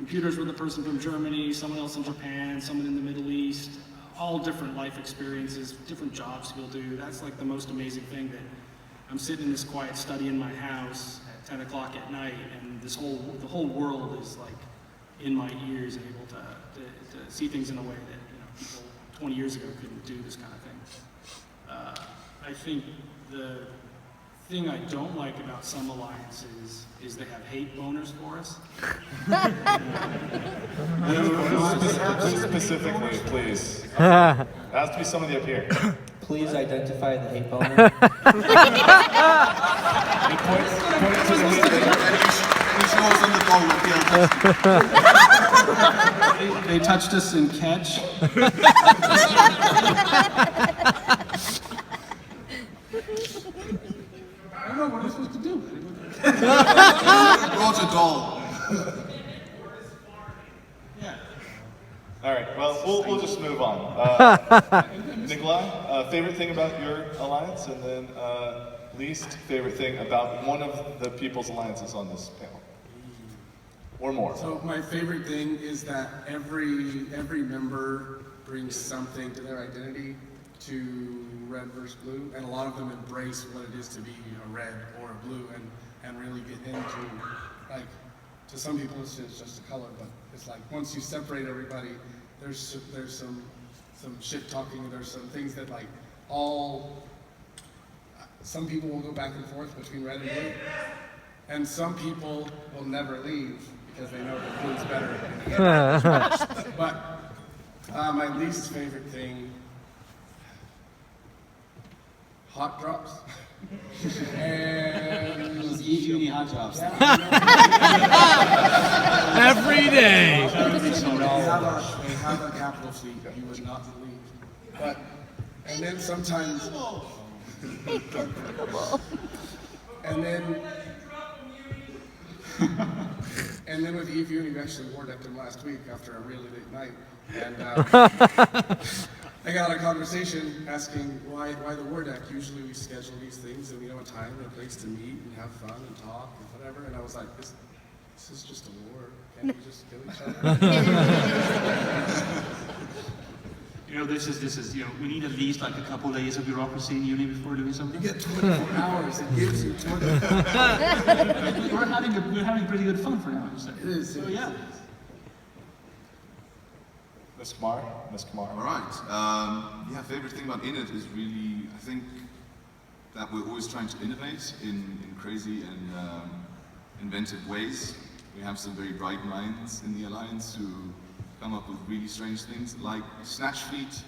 computers with a person from Germany, someone else in Japan, someone in the Middle East, all different life experiences, different jobs people do. That's like the most amazing thing, that I'm sitting in this quiet study in my house at 10 o'clock at night, and the whole world is like in my ears, and able to see things in a way that people 20 years ago couldn't do this kind of thing. I think the thing I don't like about some alliances is they have hate boners for us. Specifically, please. It has to be somebody up here. Please identify the hate boner. They touched us in catch. I don't know what I'm supposed to do. Roger doll. Yeah. All right, well, we'll just move on. Nikolai, favorite thing about your alliance, and then least favorite thing about one of the people's alliances on this panel? Or more. So my favorite thing is that every member brings something to their identity to red versus blue, and a lot of them embrace what it is to be a red or a blue, and really get into, like, to some people it's just a color, but it's like once you separate everybody, there's some shit talking, there's some things that like some people will go back and forth between red and blue, and some people will never leave because they know that blue's better in the end. But my least favorite thing, hot drops. And Those EVE hot drops. Every day. They have a capital C, you would not believe. But, and then sometimes, and then with EVE, we actually war decked him last week after a really late night. And I got a conversation asking why the war deck. Usually we schedule these things and we know a time and a place to meet and have fun and talk and whatever. And I was like, this is just a war. Can't we just kill each other? This is we need at least like a couple days of bureaucracy in uni before doing something. You get 24 hours. It gives you 24 We're having pretty good fun for now. It is. So yeah. Ms. Kumar? All right. Yeah, favorite thing about INIT is really, I think, that we're always trying to innovate in crazy and inventive ways. We have some very bright minds in the Alliance who come up with really strange things, like Snatch Fleet,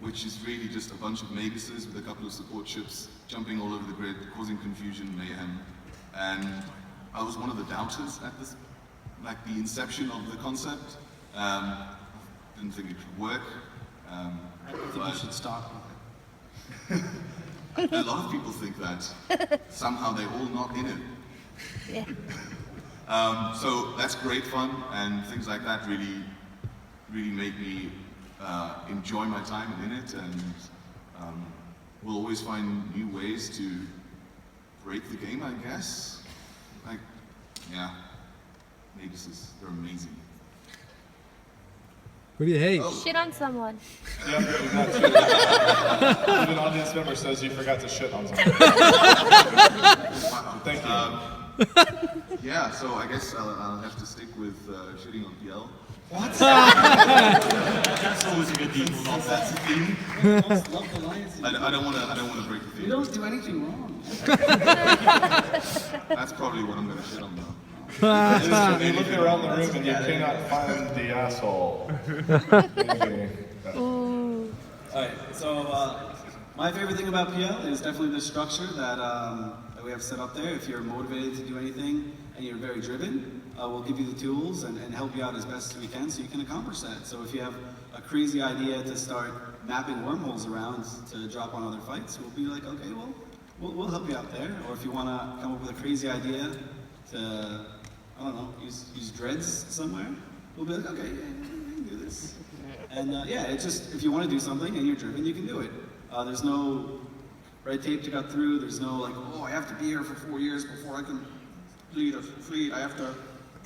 which is really just a bunch of Maguses with a couple of support ships jumping all over the grid, causing confusion, mayhem. And I was one of the doubters at this, like the inception of the concept. Didn't think it could work. I think you should stop. A lot of people think that. Somehow they're all not in it. Yeah. So that's great fun, and things like that really make me enjoy my time in it, and we'll always find new ways to break the game, I guess. Like, yeah, Maguses, they're amazing. Who do you hate? Shit on someone. Yep, an audience member says you forgot to shit on someone. Thank you. Yeah, so I guess I'll have to stick with shitting on PL. What? That's always a good default. That's the theme. I love the Lions. I don't want to break the You theme. don't do anything wrong. That's probably what I'm going to shit on though. You look around the room and you cannot find the asshole. Alright, so my favorite thing about PL is definitely the structure that we have set up there. If you're motivated to do anything and you're very driven, we'll give you the tools and help you out as best as we can so you can accomplish that. So if you have a crazy idea to start mapping wormholes around to drop on other fights, we'll be like, okay, well, we'll help you out there. Or if you want to come up with a crazy idea to, I don't know, use dreads somewhere, we'll be like, okay, yeah, we can do this. And yeah, it's just, if you want to do something and you're driven, you can do it. There's no red tape to cut through, there's no like, oh, I have to be here for 4 years before I can lead a fleet, I have to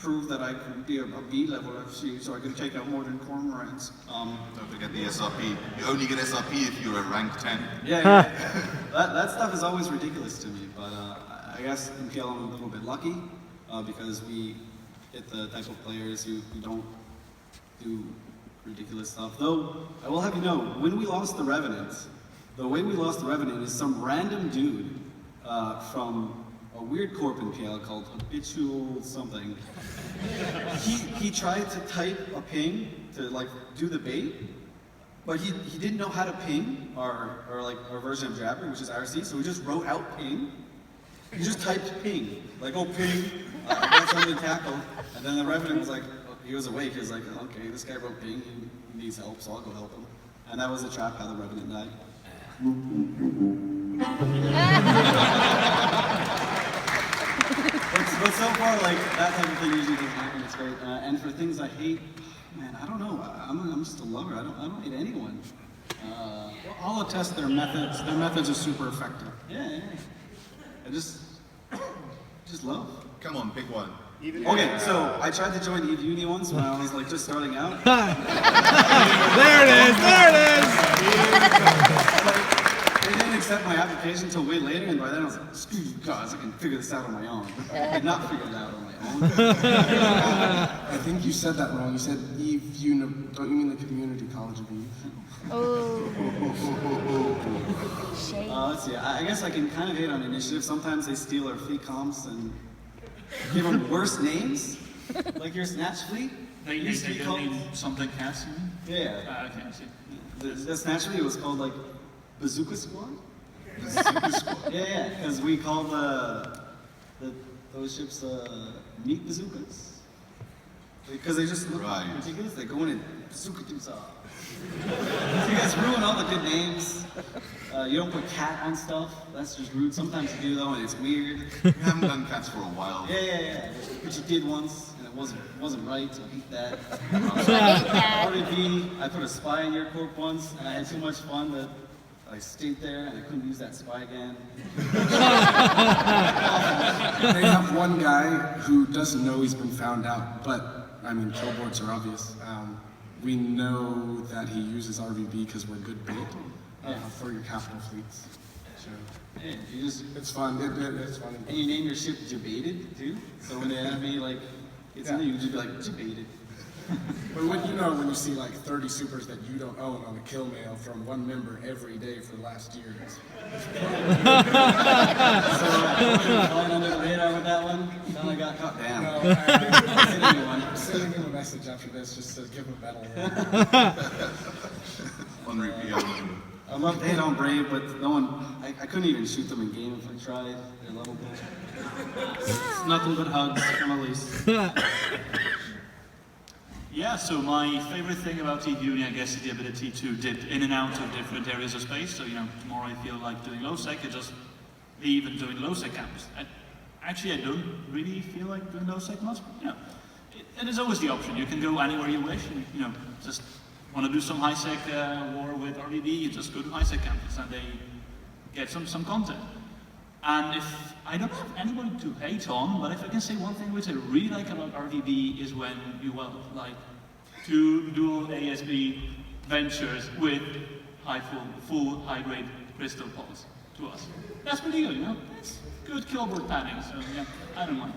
prove that I can be a B level FC, so I can take out more than cormorants. Don't forget the SRP. You only get SRP if you're a rank 10. Yeah. That stuff is always ridiculous to me, but I guess in PL I'm a little bit lucky because we get the type of players who don't do ridiculous stuff. Though, I will have you know, when we lost the Revenant, the way we lost the Revenant is some random dude from a weird corp in PL called Habitual something. He tried to type a ping to like do the bait, but he didn't know how to ping our version of Jabber, which is IRC, so he just wrote out ping. He just typed ping, like, oh ping, I got something to tackle. And then the Revenant was like, he was awake, he was like, okay, this guy wrote ping, he needs help, so I'll go help him. And that was the trap how the Revenant died. But so far, like, that type of thing usually doesn't happen, it's great. And for things I hate, man, I don't know, I'm just a lover, I don't hate anyone. Well, I'll attest their methods. Their methods are super effective. Yeah. I just love. Come on, pick one. Okay, so I tried to join EVE Uni once when I was like just starting out. There it is, there it is! They didn't accept my application until way later, and by then I was like, screw you guys, I can figure this out on my own. I did not figure it out on my own. I think you said that wrong. You said EVE Uni. Don't you mean the Community College of EVE? Oh. Shame. Let's see, I guess I can kind of hate on Initiative. Sometimes they steal our fleet comps and give them worse names, like your Snatch fleet. They used to be called- need something cats, you mean? Yeah. Okay, I see. The Snatch fleet was called like Bazooka Squad. Yeah, because we called those ships meat bazookas. Because they just look Right. ridiculous. They go in and bazooka dudes off. You guys ruin all the good names. You don't put cat on stuff. That's just rude. Sometimes you do though, and it's weird. We haven't done cats for a while. Yeah. But you did once, and it wasn't right. So eat that. I hate that. RDB, I put a spy in your corp once, and I had too much fun that I stayed there, and I couldn't use that spy again. They have one guy who doesn't know he's been found out, but I mean, kill boards are obvious. We know that he uses RVB because we're good bait for your capital fleets. So Hey, you just it's fun. It's fun. and you name your ship Debated too. So when the enemy like gets in there, you just be like Debated. But when you see like 30 supers that you don't own on the kill mail from one member every day for the last year, So flying under the radar with that one. Then I got caught down. I'm sending him a message after this just to give him a medal. On repeat. I love to hit on Brave, but no one. I couldn't even shoot them in game if I tried. They're lovable. It's nothing but hugs from Elise. Yeah, so my favorite thing about EVE Uni, I guess, is the ability to dip in and out of different areas of space. So, tomorrow I feel like doing low sec, I just leave and doing low sec camps. Actually, I don't really feel like doing low sec much, but, it is always the option. You can go anywhere you wish, and, just want to do some high sec war with RVB, you just go to high sec campus and they get some content. And if I don't have anybody to hate on, but if I can say one thing which I really like about RVB is when you like two dual ASB ventures with full high grade crystal pods to us. That's pretty good, It's good killboard padding, so yeah, I don't mind.